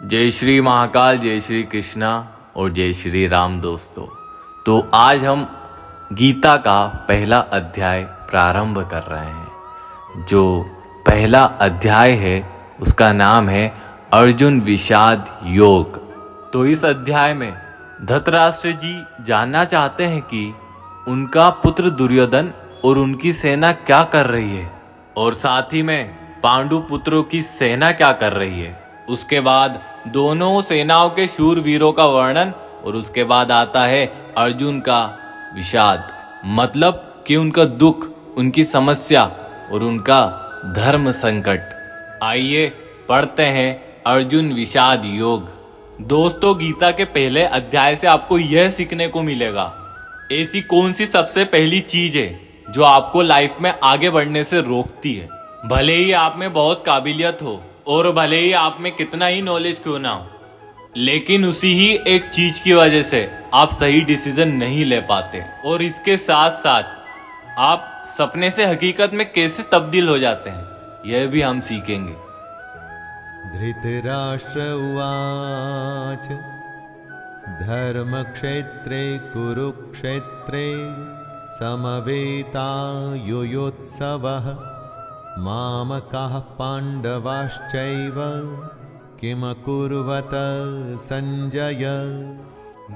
जय श्री महाकाल, जय श्री कृष्णा और जय श्री राम दोस्तों। तो आज हम गीता का पहला अध्याय प्रारंभ कर रहे हैं। जो पहला अध्याय है उसका नाम है अर्जुन विषाद योग। तो इस अध्याय में धृतराष्ट्र जी जानना चाहते हैं कि उनका पुत्र दुर्योधन और उनकी सेना क्या कर रही है और साथ ही में पांडु पुत्रों की सेना क्या कर रही है। उसके बाद दोनों सेनाओं के शूरवीरों का वर्णन और उसके बाद आता है अर्जुन का विषाद, मतलब कि उनका दुख, उनकी समस्या और उनका धर्म संकट। आइए पढ़ते हैं अर्जुन विषाद योग। दोस्तों, गीता के पहले अध्याय से आपको यह सीखने को मिलेगा, ऐसी कौन सी सबसे पहली चीज है जो आपको लाइफ में आगे बढ़ने से रोकती है। भले ही आप में बहुत काबिलियत हो और भले ही आप में कितना ही नॉलेज क्यों ना हो, लेकिन उसी ही एक चीज की वजह से आप सही डिसीजन नहीं ले पाते। और इसके साथ साथ आप सपने से हकीकत में कैसे तब्दील हो जाते हैं, यह भी हम सीखेंगे। धृतराष्ट्र उवाच धर्मक्षेत्रे कुरुक्षेत्रे समवेतायुयोत्सवः मामकाः पाण्डवाश्चैव किमकुर्वत संजय।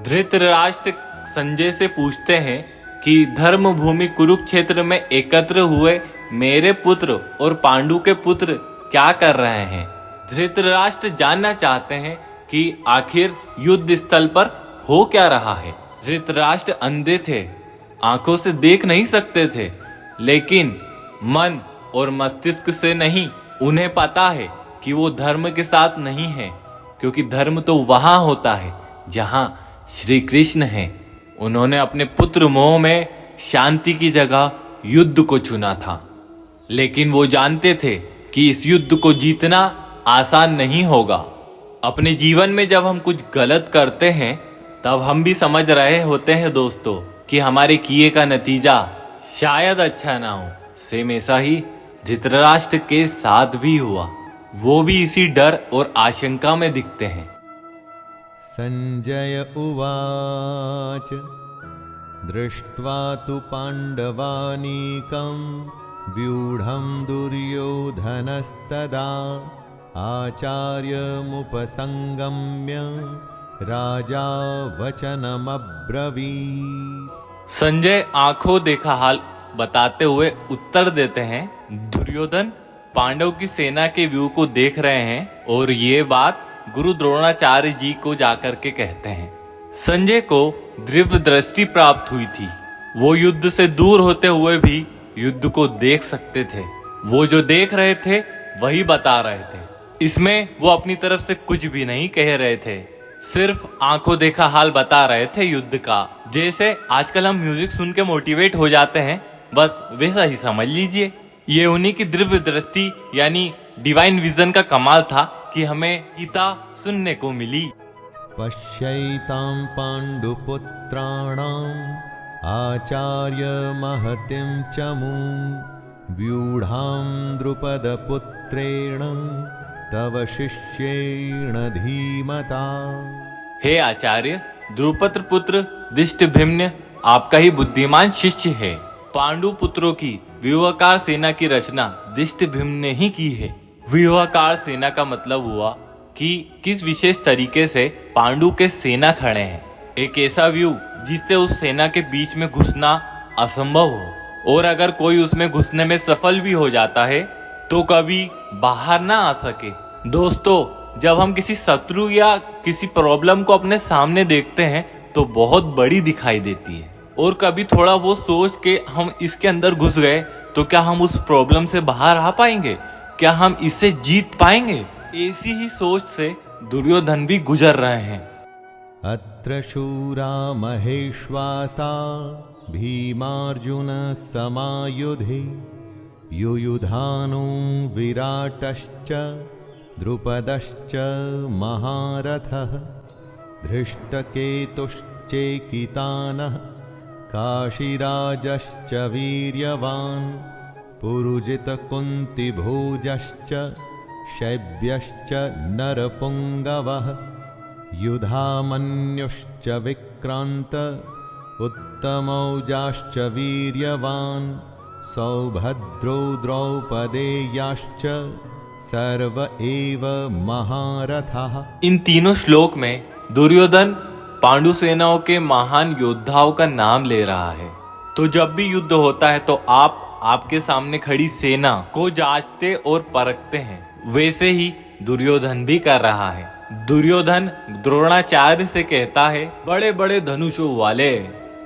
धृतराष्ट्र संजय से पूछते हैं कि धर्म भूमि कुरुक्षेत्र में एकत्र हुए मेरे पुत्र और पांडु के पुत्र क्या कर रहे हैं। धृतराष्ट्र जानना चाहते हैं कि आखिर युद्ध स्थल पर हो क्या रहा है। धृतराष्ट्र अंधे थे, आंखों से देख नहीं सकते थे, लेकिन मन और मस्तिष्क से नहीं, उन्हें पता है कि वो धर्म के साथ नहीं है, क्योंकि धर्म तो वहां होता है जहां श्री कृष्ण है। उन्होंने अपने पुत्र मोह में शांति की जगह युद्ध को चुना था, लेकिन वो जानते थे कि इस युद्ध को जीतना आसान नहीं होगा। अपने जीवन में जब हम कुछ गलत करते हैं तब हम भी समझ रहे होते हैं दोस्तों कि हमारे किए का नतीजा शायद अच्छा ना हो। सेम ऐसा ही धृतराष्ट्र के साथ भी हुआ। वो भी इसी डर और आशंका में दिखते हैं। संजय उवाच दृष्ट्वा तु पाण्डवानीकं व्यूढं दुर्योधनस्तदा आचार्यमुपसंगम्य राजा वचनमब्रवीत्। संजय आंखों देखा हाल बताते हुए उत्तर देते हैं, दुर्योधन पांडव की सेना के व्यू को देख रहे हैं और ये बात गुरु द्रोणाचार्य जी को जाकर के कहते हैं। संजय को दिव्य दृष्टि प्राप्त हुई थी। वो युद्ध से दूर होते हुए भी युद्ध को देख सकते थे। वो जो देख रहे थे वही बता रहे थे। इसमें वो अपनी तरफ से कुछ भी नहीं कह रहे थे, सिर्फ आंखों देखा हाल बता रहे थे युद्ध का। जैसे आजकल हम म्यूजिक सुन के मोटिवेट हो जाते हैं, बस वैसा ही समझ लीजिए। ये उन्हीं की दिव्य दृष्टि यानी डिवाइन विजन का कमाल था कि हमें गीता सुनने को मिली। पश्यैतां पाण्डुपुत्राणाम् आचार्य महतिं चमूं व्यूढां द्रुपदपुत्रेण तव शिष्येण धीमता। हे आचार्य, द्रुपद पुत्र दिष्टभिम्न आपका ही बुद्धिमान शिष्य है। पांडु पुत्रों की व्यूहाकार सेना की रचना दिष्टभिम्न ने ही की है। व्यूहाकार सेना का मतलब हुआ कि किस विशेष तरीके से पांडु के सेना खड़े हैं, एक ऐसा व्यू जिससे उस सेना के बीच में घुसना असंभव हो, और अगर कोई उसमें घुसने में सफल भी हो जाता है तो कभी बाहर ना आ सके। दोस्तों, जब हम किसी शत्रु या किसी प्रॉब्लम को अपने सामने देखते हैं तो बहुत बड़ी दिखाई देती है, और कभी थोड़ा वो सोच के हम इसके अंदर घुस गए तो क्या हम उस प्रॉब्लम से बाहर आ पाएंगे, क्या हम इसे जीत पाएंगे। ऐसी ही सोच से दुर्योधन भी गुजर रहे हैं। अत्र शूरा महेश्वासा भीमार्जुन समायुधे युयुधानो विराटश्च द्रुपदश्च महारथः धृष्टकेतुश्चेकितानः काशीराजश्च वीर्यवान् पुरुजितकुन्तिभोजश्च शैब्यश्च नरपुङ्गवः युधामन्युश्च विक्रान्त उत्तमौजाश्च वीर्यवान् सौभद्रो द्रौपदेयाश्च सर्व एव महारथः। इन तीनों श्लोक में दुर्योधन पांडु सेनाओं के महान योद्धाओं का नाम ले रहा है। तो जब भी युद्ध होता है तो आप आपके सामने खड़ी सेना को जांचते और परखते हैं, वैसे ही दुर्योधन भी कर रहा है। दुर्योधन द्रोणाचार्य से कहता है, बड़े बड़े धनुषों वाले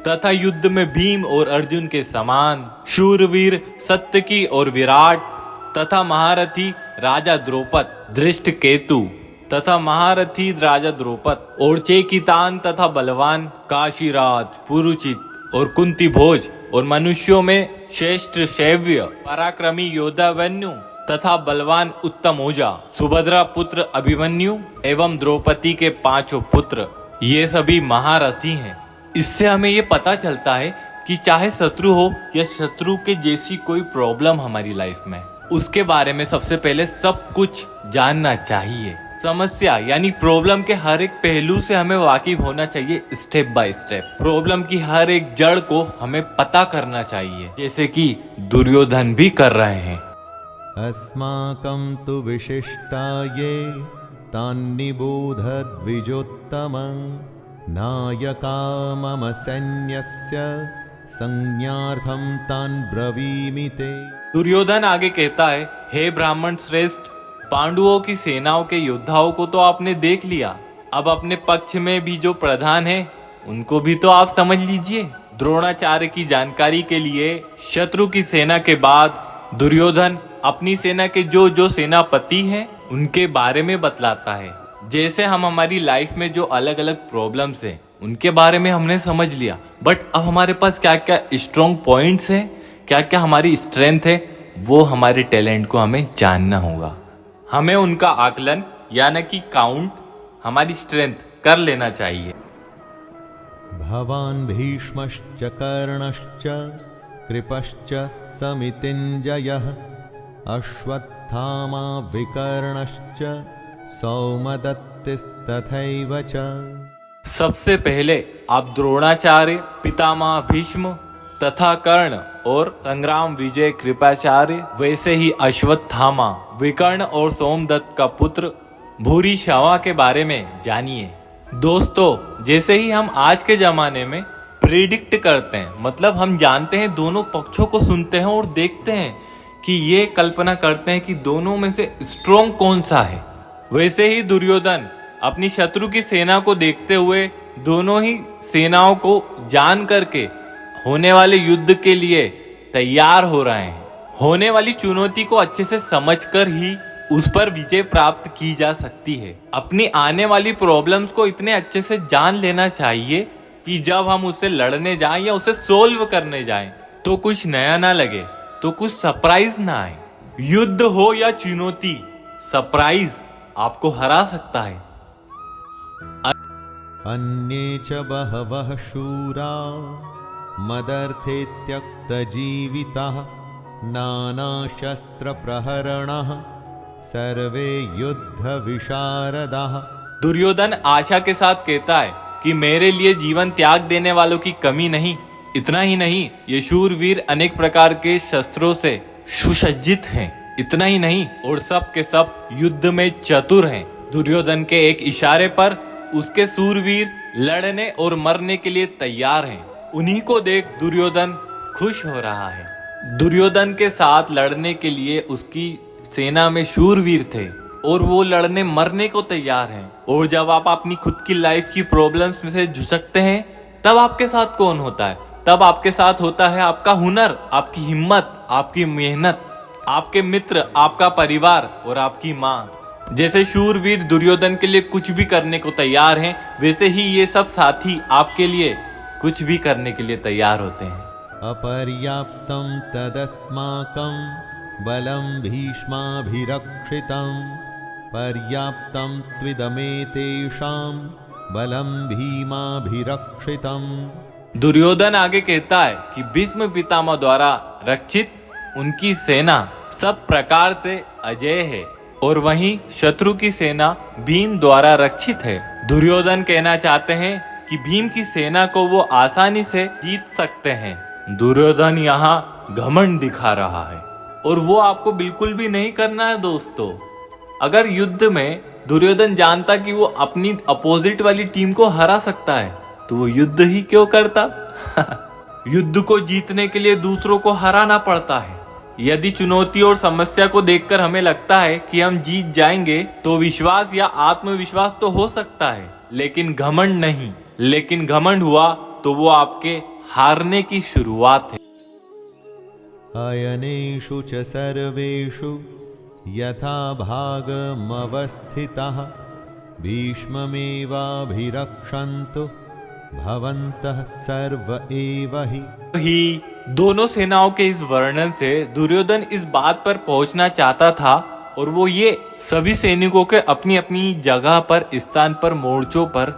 तथा युद्ध में भीम और अर्जुन के समान शूरवीर सत्यकी और विराट तथा महारथी राजा द्रौपद धृष्टकेतु तथा महारथी राजा द्रौपद और चेकितान तथा बलवान काशीराज पुरुचित और कुंती भोज और मनुष्यों में श्रेष्ठ शैव्य पराक्रमी योद्धावन्यु तथा बलवान उत्तम ओजा सुभद्रा पुत्र अभिमन्यु एवं द्रौपदी के 5 पुत्र, ये सभी महारथी हैं। इससे हमें ये पता चलता है कि चाहे शत्रु हो या शत्रु के जैसी कोई प्रॉब्लम हमारी लाइफ में, उसके बारे में सबसे पहले सब कुछ जानना चाहिए। समस्या यानी प्रॉब्लम के हर एक पहलू से हमें वाकिफ होना चाहिए, स्टेप बाय स्टेप। प्रॉब्लम की हर एक जड़ को हमें पता करना चाहिए, जैसे कि दुर्योधन भी कर रहे हैं। अस्माकं तु विशिष्टाये तान्निबोध द्विजोत्तमं नायका मम सैन्यस्य संज्ञार्थं तान् ब्रवीमि ते। दुर्योधन आगे कहता है, हे ब्राह्मण श्रेष्ठ, पांडवों की सेनाओं के योद्धाओं को तो आपने देख लिया, अब अपने पक्ष में भी जो प्रधान है उनको भी तो आप समझ लीजिए। द्रोणाचार्य की जानकारी के लिए शत्रु की सेना के बाद दुर्योधन अपनी सेना के जो सेनापति हैं उनके बारे में बतलाता है। जैसे हम हमारी लाइफ में जो अलग अलग प्रॉब्लम्स हैं उनके बारे में हमने समझ लिया, बट अब हमारे पास क्या क्या स्ट्रॉन्ग पॉइंट्स हैं, क्या क्या हमारी स्ट्रेंथ है, वो हमारे टैलेंट को हमें जानना होगा। हमें उनका आकलन यानी कि काउंट हमारी स्ट्रेंथ कर लेना चाहिए। भवान् भीष्मश्च कर्णश्च कृपश्च समितिञ्जयः अश्वत्थामा विकर्णश्च सौमदत्तिस्तथैव च। सबसे पहले आप द्रोणाचार्य, पितामह भीष्म तथा कर्ण और संग्राम विजय कृपाचार्य, वैसे ही अश्वत्थामा, विकर्ण और सोमदत्त का पुत्र भूरिश्रवा के बारे में जानिए। दोस्तों, जैसे ही हम आज के जमाने में प्रिडिक्ट करते हैं, मतलब हम जानते हैं, दोनों पक्षों को सुनते हैं और देखते हैं कि ये कल्पना करते हैं कि दोनों में से स्ट्रॉन्ग कौन सा है, वैसे ही दुर्योधन अपनी शत्रु की सेना को देखते हुए दोनों ही सेनाओं को जान करके होने वाले युद्ध के लिए तैयार हो रहे हैं। होने वाली चुनौती को अच्छे से समझकर ही उस पर विजय प्राप्त की जा सकती है। अपनी आने वाली प्रॉब्लम्स को इतने अच्छे से जान लेना चाहिए कि जब हम उससे लड़ने जाएं या उसे सोल्व करने जाएं तो कुछ नया ना लगे, तो कुछ सरप्राइज ना आए। युद्ध हो या चुनौती, सरप्राइज आपको हरा सकता है। अन्ये च बहवः शूरा मदर्थे त्यक्तजीविताः नानाशस्त्रप्रहरणः सर्वे युद्धविशारदाः। दुर्योधन आशा के साथ कहता है कि मेरे लिए जीवन त्याग देने वालों की कमी नहीं। इतना ही नहीं, ये शूरवीर अनेक प्रकार के शस्त्रों से सुसज्जित हैं। इतना ही नहीं, और सब के सब युद्ध में चतुर हैं। दुर्योधन के एक इशारे पर उसके शूरवीर लड़ने और मरने के लिए तैयार हैं। उन्हीं को देख दुर्योधन खुश हो रहा है। दुर्योधन के साथ लड़ने के लिए उसकी सेना में शूरवीर थे और वो लड़ने मरने को तैयार हैं। और जब आप अपनी खुद की लाइफ की प्रॉब्लम्स में से झुकते हैं, तब आपके साथ कौन होता है? तब आपके साथ होता है आपका हुनर, आपकी हिम्मत, आपकी मेहनत, आपके मित्र, आपका परिवार और आपकी माँ। जैसे शूरवीर दुर्योधन के लिए कुछ भी करने को तैयार हैं, वैसे ही ये सब साथी आपके लिए कुछ भी करने के लिए तैयार होते हैं। अपर्याप्तं तदस्माकं बलं भीष्माभिरक्षितं पर्याप्तं त्विदमेतेषां बलं भीमाभिरक्षितं। दुर्योधन आगे कहता है कि भीष्म पितामह द्वारा रक्षित उनकी सेना सब प्रकार से अजेय है और वहीं शत्रु की सेना भीम द्वारा रक्षित है। दुर्योधन कहना चाहते हैं कि भीम की सेना को वो आसानी से जीत सकते हैं। दुर्योधन यहाँ घमंड दिखा रहा है और वो आपको बिल्कुल भी नहीं करना है दोस्तों। अगर युद्ध में दुर्योधन जानता कि वो अपनी अपोजिट वाली टीम को हरा सकता है तो वो युद्ध ही क्यों करता। युद्ध को जीतने के लिए दूसरों को हराना पड़ता है। यदि चुनौती और समस्या को देखकर हमें लगता है कि हम जीत जाएंगे तो विश्वास या आत्मविश्वास तो हो सकता है, लेकिन घमंड नहीं। लेकिन घमंड हुआ तो वो आपके हारने की शुरुआत है। अयनेषु च सर्वेषु यथा भागमवस्थिताः भीष्ममेवाभिरक्षन्तु भवन्तः सर्व एव ही दोनों सेनाओं के इस वर्णन से दुर्योधन इस बात पर पहुंचना चाहता था और वो ये सभी सैनिकों के अपनी अपनी जगह पर स्थान पर मोर्चों पर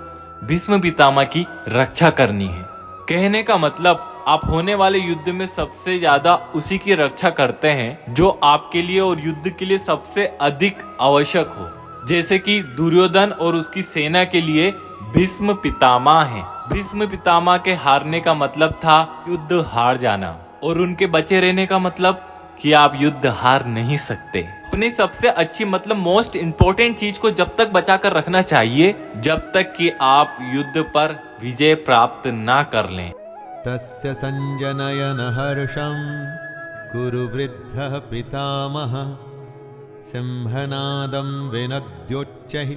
भीष्म पितामह की रक्षा करनी है। कहने का मतलब आप होने वाले युद्ध में सबसे ज्यादा उसी की रक्षा करते हैं जो आपके लिए और युद्ध के लिए सबसे अधिक आवश्यक हो। जैसे कि दुर्योधन और उसकी सेना के लिए भीष्म पितामह हैं। भीष्म पितामह के हारने का मतलब था युद्ध हार जाना और उनके बचे रहने का मतलब कि आप युद्ध हार नहीं सकते। अपनी सबसे अच्छी मतलब मोस्ट इम्पोर्टेंट चीज को जब तक बचा कर रखना चाहिए जब तक कि आप युद्ध पर विजय प्राप्त ना कर लें। तस्य संजनयन हर्षं कुरु वृद्धः पितामहः सिंहनादं विनद्योच्चैः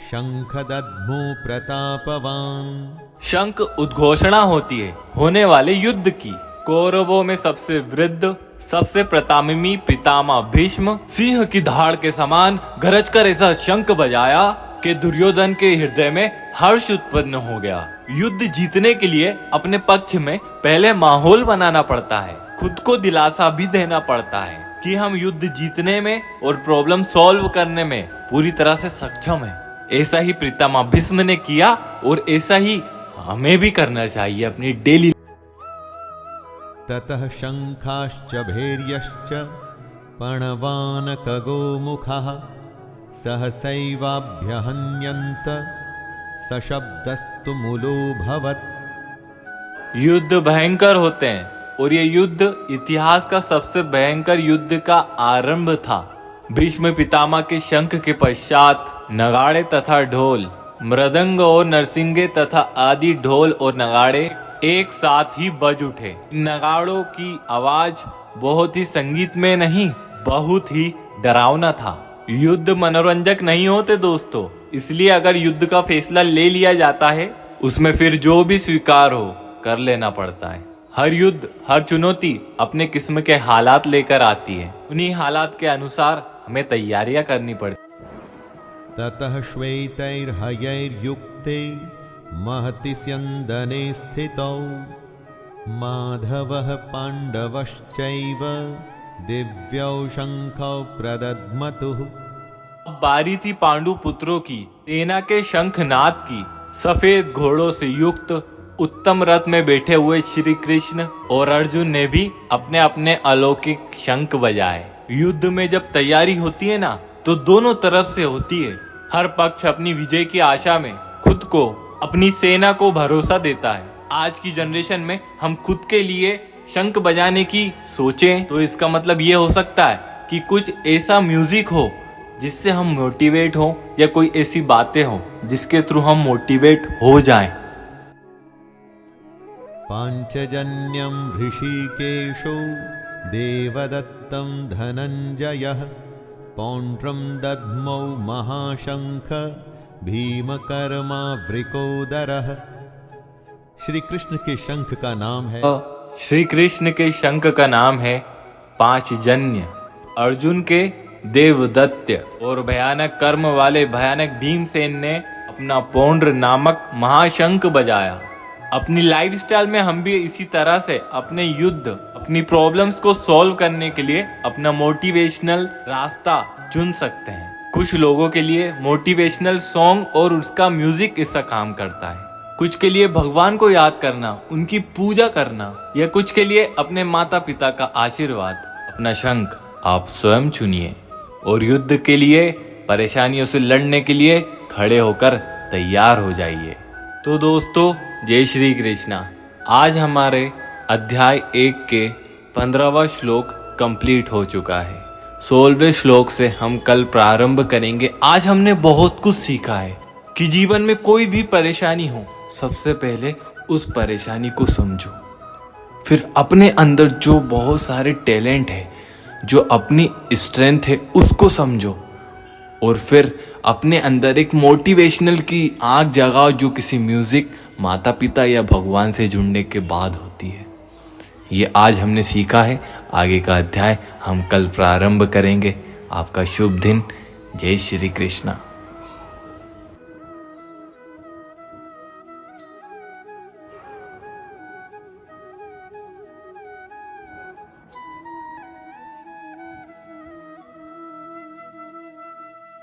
शंखदद्मु प्रतापवान। शंख उद्घोषणा होती है होने वाले युद्ध की। कौरवों में सबसे वृद्ध सबसे प्रतापी पितामह भीष्म सिंह की धाड़ के समान गरज कर ऐसा शंख बजाया कि दुर्योधन के हृदय में हर्ष उत्पन्न हो गया। युद्ध जीतने के लिए अपने पक्ष में पहले माहौल बनाना पड़ता है, खुद को दिलासा भी देना पड़ता है कि हम युद्ध जीतने में और प्रॉब्लम सॉल्व करने में पूरी तरह से सक्षम हैं। ऐसा ही पितामह भीष्म ने किया और ऐसा ही हमें भी करना चाहिए अपनी डेली। ततः शंखाश्च भैर्यश्च पणवानकगोमुखाः सहसैवाभ्यहन्यन्त सशब्दस्तु मूलोऽभवत्। युद्ध भयंकर होते हैं और ये युद्ध इतिहास का सबसे भयंकर युद्ध का आरंभ था। भीष्म पितामह के शंख के पश्चात नगाड़े तथा ढोल, मृदंग और नरसिंगे तथा आदि ढोल और नगाड़े एक साथ ही बज उठे। नगाड़ों की आवाज बहुत ही संगीतमय नहीं, बहुत ही डरावना था। युद्ध मनोरंजक नहीं होते दोस्तों, इसलिए अगर युद्ध का फैसला ले लिया जाता है उसमें फिर जो भी स्वीकार हो कर लेना पड़ता है। हर युद्ध हर चुनौती अपने किस्म के हालात लेकर आती है, उन्हीं हालात के अनुसार हमें तैयारियां करनी पड़ती। ततः श्वेतैर्हयैर्युक्ते महति स्यन्दने स्थितौ माधवः पाण्डवश्चैव दिव्यौ शंखौ प्रदद्मतुः। बारी थी पांडु पुत्रों की, सेना के शंखनाद की। सफेद घोड़ों से युक्त उत्तम रथ में बैठे हुए श्री कृष्ण और अर्जुन ने भी अपने अपने अलौकिक शंख बजाए। युद्ध में जब तैयारी होती है ना तो दोनों तरफ से होती है। हर पक्ष अपनी विजय की आशा में खुद को अपनी सेना को भरोसा देता है। आज की जनरेशन में हम खुद के लिए शंख बजाने की सोचें तो इसका मतलब ये हो सकता है कि कुछ ऐसा म्यूजिक हो जिससे हम मोटिवेट हो या कोई ऐसी बातें हो जिसके थ्रू हम मोटिवेट हो जाएं। पांचजन्यं ऋषिकेशो देवदत्तं धनंजयः पौंड्रं दद्मौ महाशंख भीमकर्मावृकोदरः। श्री कृष्ण के शंख का नाम है श्री कृष्ण के शंख का नाम है पांचजन्य। अर्जुन के देवदत्य और भयानक कर्म वाले भयानक भीमसेन ने अपना पौंड्र नामक महाशंख बजाया। अपनी लाइफस्टाइल में हम भी इसी तरह से अपने युद्ध अपनी प्रॉब्लम्स को सॉल्व करने के लिए अपना मोटिवेशनल रास्ता चुन सकते हैं। कुछ लोगों के लिए मोटिवेशनल सॉन्ग और उसका म्यूजिक ऐसा काम करता है, कुछ के लिए भगवान को याद करना, उनकी पूजा करना, या कुछ के लिए अपने माता पिता का आशीर्वाद। अपना शंख आप स्वयं चुनिए। और युद्ध के लिए, परेशानियों से लड़ने के लिए खड़े होकर तैयार हो जाइए। तो दोस्तों, जय श्री कृष्णा। आज हमारे अध्याय 1 के 15वां श्लोक कंप्लीट हो चुका है। 16वें श्लोक से हम कल प्रारंभ करेंगे। आज हमने बहुत कुछ सीखा है कि जीवन में कोई भी परेशानी हो, सबसे पहले उस परेशानी को समझो, फिर अपने अंदर जो बहुत सारे टैलेंट है, जो अपनी स्ट्रेंथ है, उसको समझो, और फिर अपने अंदर एक मोटिवेशनल की आग जगाओ, जो किसी म्यूजिक, माता पिता या भगवान से जुड़ने के बाद होती है। ये आज हमने सीखा है। आगे का अध्याय हम कल प्रारंभ करेंगे। आपका शुभ दिन। जय श्री कृष्णा।